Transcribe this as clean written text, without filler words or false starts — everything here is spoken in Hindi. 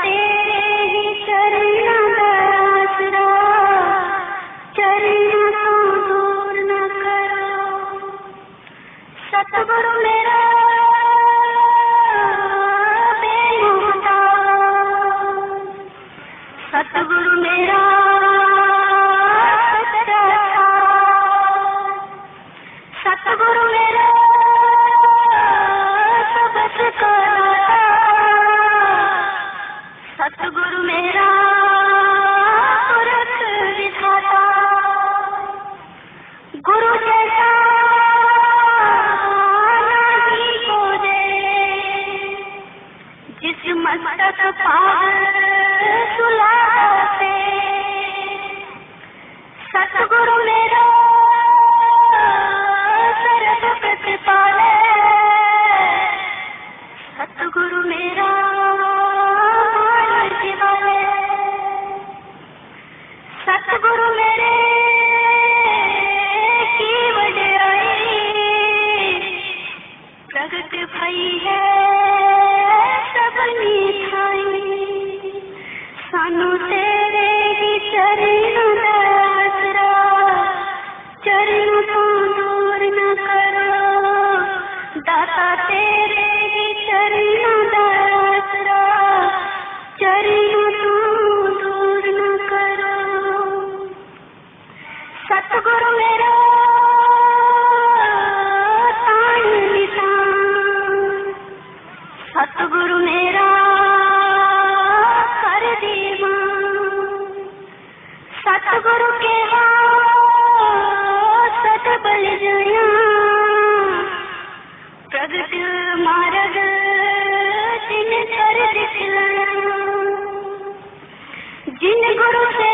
तेरे ही चरणों का आसरा, चरणों को दूर न करो। सतगुरु मेरा बेमुहताज, सतगुरु मेरा सच्चा साथ, सतगुरु मेरा सबसे करता, सतगुरु मेरा पुरख विधाता। गुरु जैसा नहीं खोजे, जिस मस्तक पार सुलाते। सतगुरु मेरा सर्व प्रतिपाले, सतगुरु मेरा जीवाले। सतगुरु मेरे की वड्याई प्रगट भई है सबनी थाई। सानू तेरे ही चरणों का आसरा, चरणों को दूर न करो। दाता तेरे ही चरणों का आसरा, चरणों को दूर न करो। सतगुरु मेरा तान निशान, सतगुरु मेरा कर दीवान। सतगुरु के सत बल जया, प्रगट मार्ग जिन कर दिखलाया। जिन गुरु से